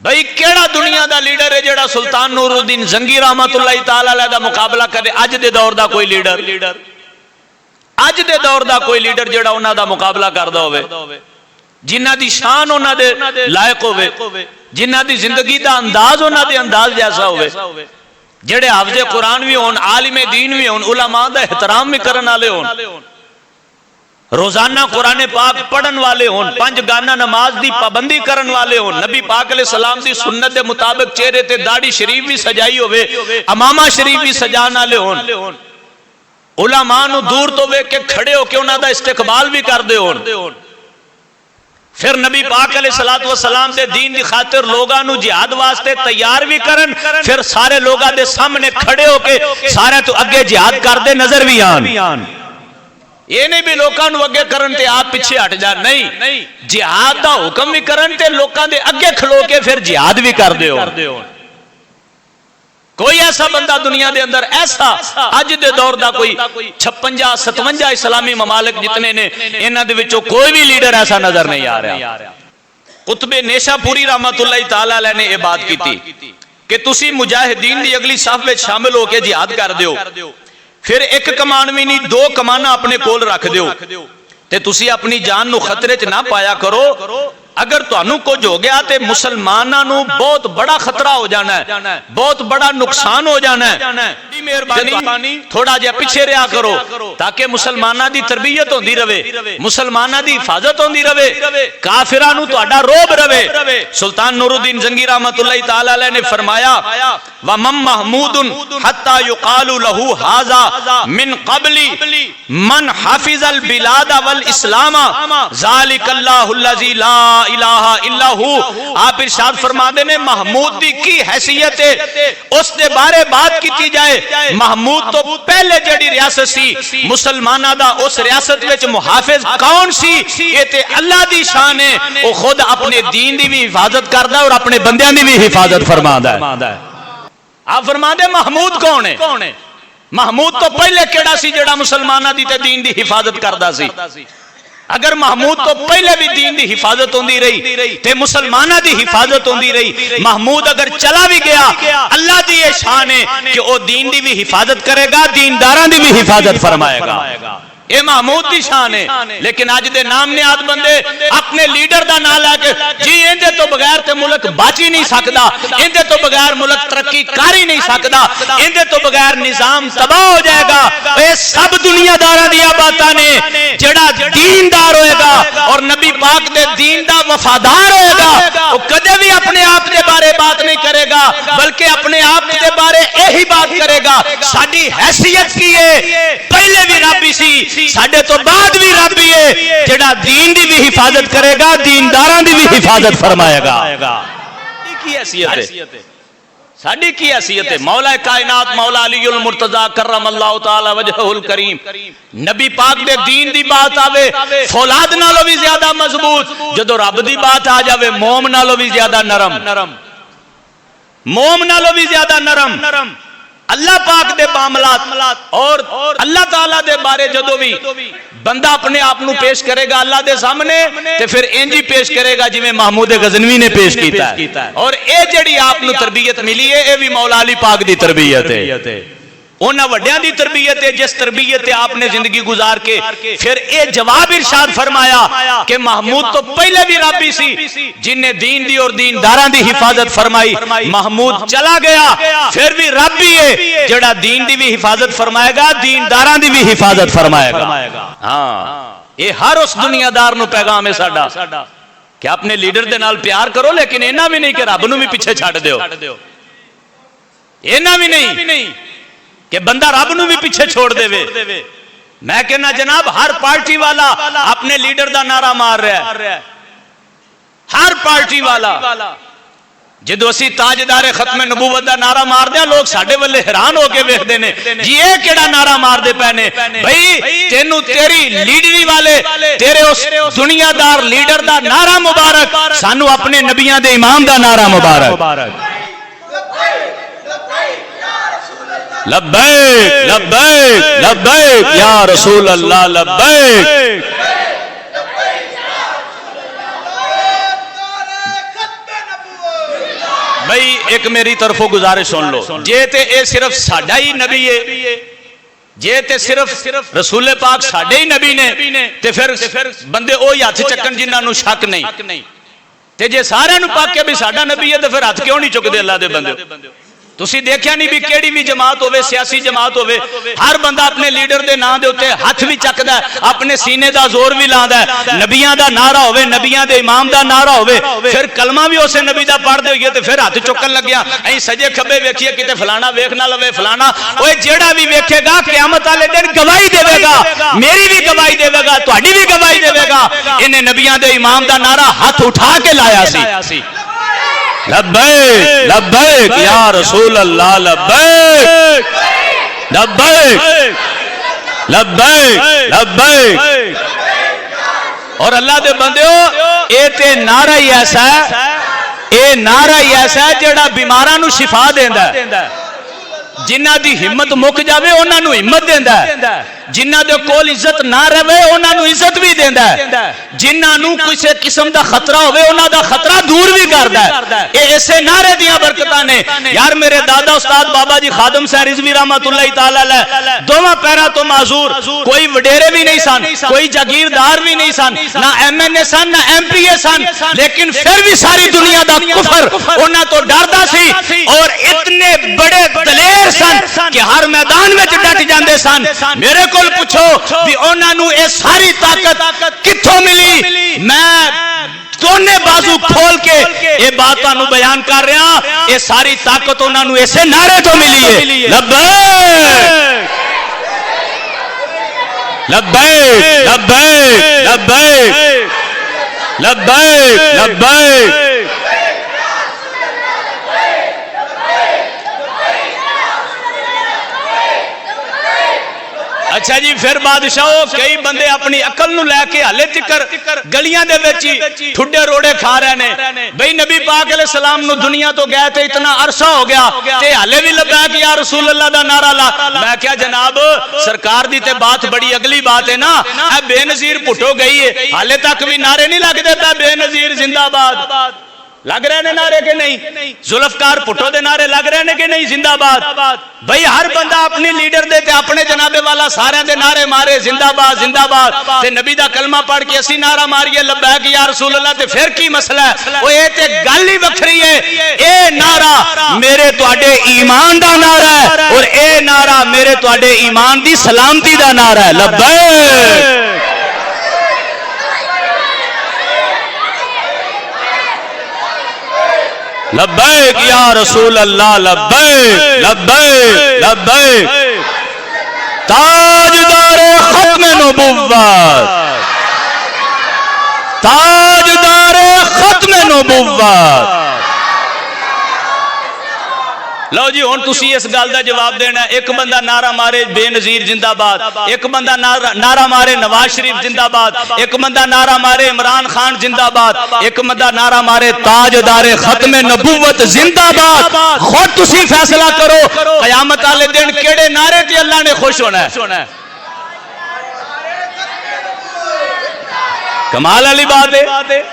بھائی کیڑا دنیا دا لیڈر ہے جڑا سلطان نور الدین زنگی رحمت اللہ تعالی علیہ دا مقابلہ کرے؟ اج دے دور دا کوئی لیڈر، اج دے دور دا کوئی لیڈر جڑا انہاں دا مقابلہ کردا ہوئے، جنہ دی شان انہاں دے لائق ہوئے، جنہ دی زندگی دا انداز انہاں دے انداز جیسا ہوئے، جڑے حافظ قرآن بھی ہون، عالم دین بھی ہون، علماء دا احترام بھی کرن والے ہون، روزانہ قرآن پاک پڑھن والے ہون، 5 گانا نماز دی پابندی کرن والے ہون، نبی پاک علیہ السلام دی سنت دے مطابق چہرے تے داڑھی شریف بھی سجائی ہوئے، امامہ شریف بھی سجان والے ہون، علماء نو دور تو وے کے کھڑے ہو کے انہاں دا استقبال بھی کر دے ہون، پھر نبی پاک علیہ السلام دے دین دی خاطر لوگاں نو جہاد واسطے تیار بھی کرن، پھر سارے لوگاں دے سامنے کھڑے ہو کے سارے تو اگے جہاد کر دے نظر بھی آن۔ یہ نہیں بھی لوکاں نو اگے کرن تے آپ پیچھے ہٹ جا، نہیں، جہاد دا حکم بھی کرن تے لوکاں دے اگے کھلو کے پھر جہاد بھی کر دے ہو۔ کوئی ایسا بندہ دنیا دے اندر ایسا اج دے دور دا کوئی 56-57 اسلامی ممالک جتنے نے، انہاں دے وچوں کوئی بھی لیڈر ایسا نظر نہیں آ رہا۔ قطب نیشا پوری رحمت اللہ تعالی علیہ نے یہ بات کی تھی کہ تسی مجاہدین دی اگلی صف وچ شامل ہو کے جہاد کر دیو، پھر ایک کمان بھی نہیں 2 کماناں اپنے کول رکھ دیو تے تسی اپنی جان نو خطرے چ نہ پایا کرو۔ اگر تانوں کچھ ہو گیا تے مسلماناں نو بہت بڑا خطرہ ہو جانا ہے، بہت بڑا نقصان ہو جانا ہے۔ مہربانی تھوڑا جہا پیچھے رہا کرو تاکہ مسلماناں دی تربیت ہوندی رہے، مسلماناں دی حفاظت ہوندی رہے، کافراں نو تہاڈا روب رہے۔ سلطان نور الدین زنگی رحمت اللہ تعالی علیہ نے فرمایا وَمَن مَحْمُودٌ حَتَّى يُقَالُ لَهُ هَذَا مِن قَبْلِ مَنْ حَفِظَ الْبِلَادَ وَالْإِسْلَامَ ذَلِكَ اللَّهُ الَّذِي لَا الہ الا ہو۔ آپ ارشاد فرما دینے محمود دی کی حیثیت ہے، اس دے بارے بات کیتی جائے، محمود تو پہلے جڑی ریاست سی مسلمانہ دا، اس ریاست وچ محافظ کون سی؟ یہ تے اللہ دی شان ہے، وہ خود اپنے دین دی بھی حفاظت کردا ہے اور اپنے بندیاں دی بھی حفاظت فرماندا ہے۔ آپ فرما دے محمود کون ہے؟ محمود تو پہلے کیڑا سی جڑا مسلمانہ دی تے دین دی حفاظت کردا سی؟ اگر محمود تو پہلے بھی دین دی حفاظت ہوندی رہی تے مسلمانہ دی حفاظت ہوندی رہی، محمود اگر چلا بھی گیا اللہ دی یہ شان ہے کہ وہ دین دی بھی حفاظت کرے گا، دینداراں دی بھی حفاظت فرمائے گا۔ یہ محمود دی شان ہے۔ لیکن آج دے نام نیاد بندے اپنے لیڈر دا نام لے کے جی اندے تو بغیر تے ملک باچی نہیں سکدا، اندے تو بغیر ملک ترقی کاری نہیں سکدا، اندے تو بغیر نظام تباہ ہو جائے گا۔ اے سب دنیا داراں دیا باتاں نے، جڑا دیندار ہوئے گا اور نبی پاک دے دین دا وفادار ہوئے گا وہ کدے بھی اپنے آپ دے بارے بات نہیں کرے گا، بلکہ اپنے آپ دے بارے یہی بات کرے گا ساڈی حیثیت کی ہے، پہلے بھی ربی سی ساڈے تو بعد بھی ربی ہے، جڑا دین دی بھی حفاظت کرے گا، دینداراں دی بھی حفاظت فرمائے گا۔ کی حیثیت ہے، ساڈی کی حیثیت ہے؟ مولا کائنات مولا علی المرتضی کرم اللہ تعالی وجہہ الکریم، نبی پاک دے دین دی بات آوے فولاد نالو بھی زیادہ مضبوط، جدو رب دی بات آ جاوے موم نالو بھی زیادہ نرم، موم نالو بھی زیادہ نرم۔ اللہ پاک دے معاملات اور اللہ تعالیٰ دے بارے جدو بھی بندہ اپنے آپ نو پیش کرے گا اللہ دے سامنے تے پھر انجی پیش کرے گا جویں محمود غزنوی نے پیش کیتا ہے۔ اور اے جڑی آپ نو تربیت ملی ہے اے بھی مولا علی پاک دی تربیت ہے، انہاں وڈیاں دی تربیت ہے، جس تربیت آپ نے زندگی گزار کے پھر اے جواب ارشاد فرمایا کہ محمود تو پہلے بھی ربی سی جن نے دین دی اور دینداراں دی حفاظت فرمائی، محمود چلا گیا پھر بھی ربی ہے جڑا دین دی بھی حفاظت فرمائے گا، دینداراں دی بھی حفاظت فرمائے گا۔ ہاں یہ ہر اس دنیا دار نو پیغام ہے ساڈا کہ اپنے لیڈر دے نال پیار کرو، لیکن اینا بھی نہیں کہ رب نو بھی پیچھے چھڈ دیو، اینا بھی نہیں کہ بندہ رب نو بھی پیچھے چھوڑ دے وے۔ میں کہنا جناب ہر پارٹی والا اپنے لیڈر دا نعرہ مار رہا ہے، ہر پارٹی والا۔ جدو اسی تاجدار ختم نبوت دا نعرہ مار دیا لوگ ساڈے والے حیران ہو کے ویکھدے نے جی یہ کیڑا نعرہ مار دے پے نے؟ بھائی تینوں تیری لیڈری والے تیرے اس دنیا دار لیڈر دا نعرہ مبارک، سانو اپنے نبیاں دے امام دا نعرہ مبارک۔ لبیک لبیک لبیک یا رسول اللہ لبیک۔ بھائی ایک میری طرفوں گزارش سن لو، جے تے اے صرف ساڈا ہی نبی ہے، جے تے صرف رسول پاک ساڈے ہی نبی نے تے پھر بندے وہی ہاتھ چکن جنہاں نو شک نہیں، تے جے سارے نو پاک کے بھی ساڈا نبی ہے تے پھر ہاتھ کیوں نہیں چکدے اللہ دے بندے؟ تسی دیکھیا نہیں بھی کیڑی بھی جماعت ہوے، سیاسی جماعت ہوے، ہر بندہ اپنے لیڈر دے نام دے اوتے ہاتھ بھی چکدا ہے، اپنے سینے دا زور بھی لاندا ہے، نبیاں دا نعرہ ہوے، نبیاں دے امام دا نعرہ ہوے، پھر کلمہ بھی اسے نبی دا پڑھ دے ہوئے تے پھر ہاتھ چکن لگیا ایں سجے کھبے ویکھیے کتے فلانا ویکھ نہ لوے فلانا، اوے جیڑا بھی ویکھے گا قیامت والے دن گواہی دے گا، میری بھی گواہی دے گا، تہاڈی بھی گواہی دے گا، انہیں نبیاں دے امام دا نعرہ ہاتھ اٹھا کے لایا سی۔ لبیک لبیک یا رسول اللہ، لبیک لبیک لبیک لبیک۔ اور اللہ دے بندیو اے تے نعرہ ہی ایسا ہے، اے نعرہ ہی ایسا ہے جڑا بیماراں نو شفا دیندا ہے، جنہاں دی ہمت مک جاوے انہاں نو ہمت دیندا ہے، جنہاں دے کول عزت نہ رہے انہاں نو عزت بھی دیندا ہے، جنہاں نو کسی قسم دا خطرہ ہوئے انہاں دا خطرہ دور بھی کردا ہے۔ اے ایسے نعرے دیاں برکتاں نے یار، میرے دادا استاد بابا جی خادم صاحب رضوی رحمت اللہ تعالی علیہ دوواں پیراں تو معذور، کوئی وڈیرے بھی نہیں سن، کوئی جاگیردار بھی نہیں سن، نہ ایم این اے سن نہ ایم پی اے سن، لیکن پھر بھی ساری دنیا دا کفر انہاں تو ڈردا سی، اور اتنے بڑے دلیر سن کہ ہر میدان وچ ڈٹ جاندے سن۔ میرے کول پوچھو بھی انہاں نو اے ساری طاقت کتھوں ملی؟ میں دونے بازو کھول کے یہ بات تانوں بیان کر رہا، یہ ساری طاقت انہاں نو ایسے نعرے تو ملی ہے، لبیک لبیک لبیک لبیک لبیک لبیک۔ اچھا جی، پھر بادشاہو کئی بندے اپنی عقل نو لے کے ہلے تکر گلیاں دے وچ ٹھڈے روڑے کھا رہے نے، بھئی نبی پاک علیہ السلام نو دنیا تو گئے تے اتنا عرصہ ہو گیا تے ہلے بھی لبیک یا رسول اللہ دا نعرہ لا۔ میں کیا جناب سرکار دی تے بات بڑی اگلی بات ہے نا، اے بے نظیر پھٹو گئی ہے، ہلے تک بھی نعرے نہیں لگ دیتا بے نظیر زندہ باد، لگ رہے نے نعرے کے نہیں؟ ذوالفقار بھٹو دے نعرے لگ رہے نے کہ نہیں زندہ باد؟ بھئی ہر بندہ اپنی لیڈر دے تے اپنے جنابے والا سارے دے نعرے مارے زندہ باد زندہ باد، تے نبی دا کلمہ پڑھ کے اسی نعرہ ماریے لبیک یا رسول اللہ، تے پھر کی مسئلہ ہے؟ وہ اے تے گل ہی وکھری ہے، اے نعرہ میرے تواڈے ایمان دا نعرہ ہے، اور اے نعرہ میرے تواڈے ایمان دی سلامتی دا نعرہ ہے، لبیک لبیک یا رسول اللہ، لبیک لبیک لبیک۔ تاجدار ختم نبوت، تاجدار ختم نبوت۔ لو جی ہن تسی اس گل دا جواب دینا ہے، ایک بندہ نعرہ مارے بے نظیر زندہ باد، ایک بندہ نعرہ مارے نواز شریف زندہ باد، ایک بندہ نعرہ مارے عمران خان زندہ باد، ایک بندہ نعرہ مارے تاجدار ختم نبوت زندہ باد۔ خود تسی فیصلہ کرو قیامت والے دن کیڑے نعرے تے اللہ نے خوش ہونا ہے؟ کمال والی بات ہے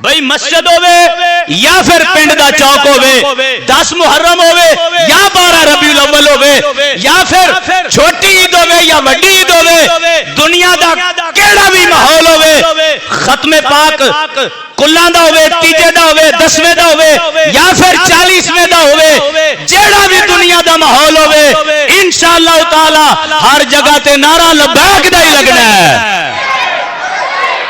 بھئی، مسجد ہوئے یا پھر پنڈ دا چوک ہوئے، 10 محرم ہوئے یا 12 ربیع الاول ہوئے، یا پھر چھوٹی عید ہوئے یا وڈی عید ہوئے، دنیا دا کیڑا بھی ماحول ہوئے، ختم پاک کلاں دا ہوئے، تیجے دا ہوئے، 10ویں دا ہوئے یا پھر 40ویں دا ہوئے، جیڑا بھی دنیا دا ماحول ہوئے، انشاءاللہ تعالی ہر جگہ تے نعرہ لبیک دا ہی لگنا ہے،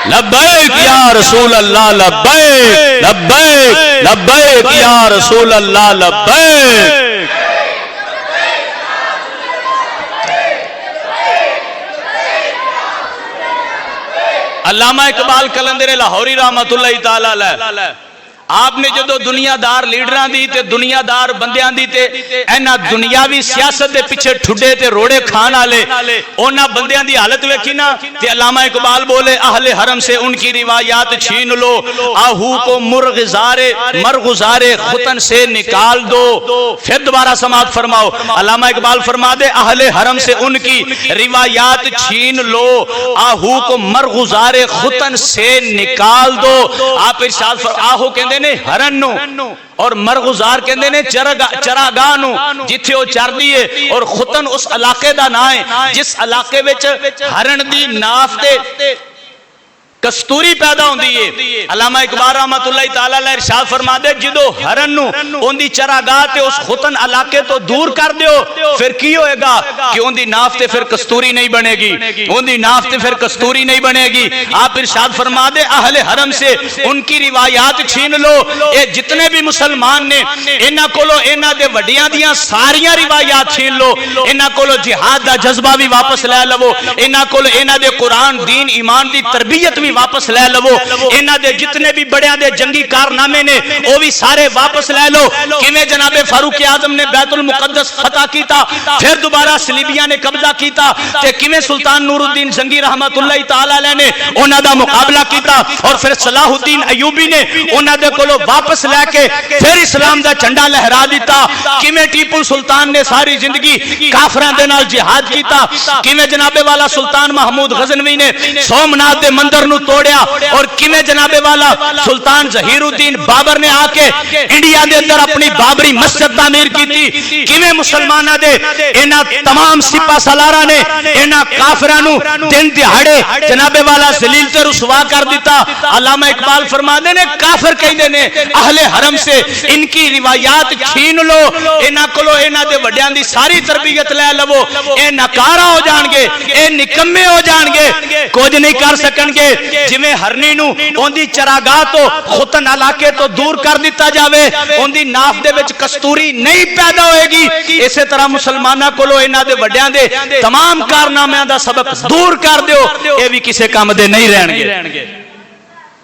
لبیک یا رسول اللہ، لبیک لبیک لبیک یا رسول اللہ، لبیک۔ علامہ اقبال قلندر لاہوری رحمت اللہ تعالی علیہ آپ نے جدو دنیا دار لیڈران دی تے دنیا دار بندیاں دی تے اینا دنیاوی سیاست دے پیچھے ٹھڈے تے روڑے کھان آلے اونا بندیاں دی حالت ویکھی نا، تے علامہ اقبال بولے اہل حرم سے ان کی روایات چھین لو، آہو کو مرغزار خطن سے نکال دو۔ پھر دوبارہ سماعت فرماؤ، علامہ اقبال فرما دے اہل حرم سے ان کی روایات چھین لو، آہو کو مرغزار خطن سے نکال دو۔ آپ ارشاد آہو کہندے کہندے نے ہرن نو اور مرغزار کہندے نے چراگاہ نو جتھے وہ چردی ہے اور ختن اس علاقے دا نا ہے جس علاقے وچ ہرن دی ناف تے کستوری پیدا ہوندی ہے۔ علامہ اقبال رحمت اللہ تعالی علیہ ارشاد فرما دے جدو ہرن نو اون دی چراگاہ تے اس ختن علاقے تو دور کر دیو پھر کی ہوئے گا کہ اون دی ناف تے پھر کستوری نہیں بنے گی، اون دی ناف تے پھر کستوری نہیں بنے گی۔ آپ ارشاد فرما دے اہل حرم سے ان کی روایات چھین لو، اے جتنے بھی مسلمان نے انہاں کولو انہاں دے وڈیاں دیاں ساریاں روایات چھین لو، انہاں کولو جہاد دا جذبہ بھی واپس لے لو، انہاں کولو انہاں دے قرآن دین ایمان دی تربیت بھی واپس لے لو، انہاں دے جتنے بھی بڑیاں دے جنگی کارنامے نے وہ بھی سارے واپس لے لو۔ کیویں جناب فاروق اعظم نے بیت المقدس فتح کیتا، پھر دوبارہ صلیبیاں نے قبضہ کیتا، تے کیویں سلطان نور الدین زنگی رحمت اللہ تعالی علیہ نے انہاں دا مقابلہ کیتا، اور پھر صلاح الدین ایوبی نے انہاں دے کولو واپس لے کے پھر اسلام دا جھنڈا لہرا دیتا۔ کیویں ٹیپو سلطان نے ساری زندگی کافراں دے نال جہاد کیتا، کیویں جناب والا سلطان محمود غزنوی نے سومناتھ دے مندر نو توڑیا، اور کیویں جناب والا سلطان ظہیر الدین بابر نے آ کے انڈیا دے اندر اپنی بابری مسجد تعمیر کیتی، کیویں مسلماناں دے انہاں تمام سپاہ سالاراں نے انہاں کافراں نو دن دہاڑے جناب والا ذلیل تے رسوا کر دیتا۔ علامہ اقبال فرماندے نے کافر کہندے نے اہل حرم سے ان کی روایات چھین لو، انہاں کولو انہاں دے وڈیاں دی ساری تربیت لے لو، اے ناکارا ہو جان گے، اے نکمے ہو جان گے، کچھ نہیں کر سکن گے۔ جویں ہرنی نو اون دی چراگاہ تو ختن علاقے تو دور کر دیتا جاوے، اون دی ناف دے وچ کستوری نہیں پیدا ہوئے گی، اسی طرح مسلماناں کولو انہاں دے وڈیاں دے تمام کارنامے دا سبق دور کر دیو، اے بھی کسے کام دے نہیں رہن گے،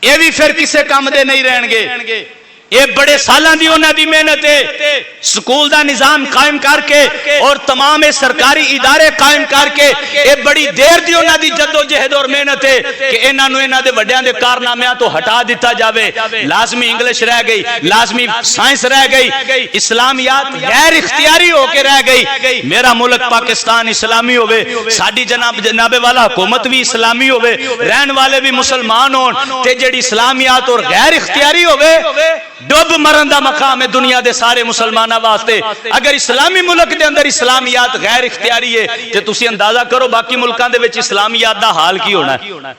اے بھی پھر کسے کام دے نہیں رہن گے۔ یہ بڑے سالاں دی انہاں دی محنت ہے، سکول دا نظام قائم کر کے اور تمام سرکاری ادارے قائم کر کے یہ بڑی دیر دی انہاں دی جد و جہد اور محنت ہے کہ انہاں نو انہاں دے وڈیاں دے کارنامے تو ہٹا دیتا جاوے۔ لازمی انگلش رہ گئی، لازمی سائنس رہ گئی، اسلامیات غیر اختیاری ہو کے رہ گئی۔ میرا ملک پاکستان اسلامی ہوئے، ساڈی جناب والا حکومت بھی اسلامی ہوئے، رہن والے بھی مسلمان ہون، تے جڑی اسلامیات اور غیر اختیاری ہوئے ڈب مرن دا مقام ہے دنیا دے سارے مسلمانہ واسطے۔ اگر اسلامی ملک دے اندر اسلامیات غیر اختیاری ہے تے تسی اندازہ کرو باقی ملکاں دے وچ اسلامیات دا حال کی ہونا ہے۔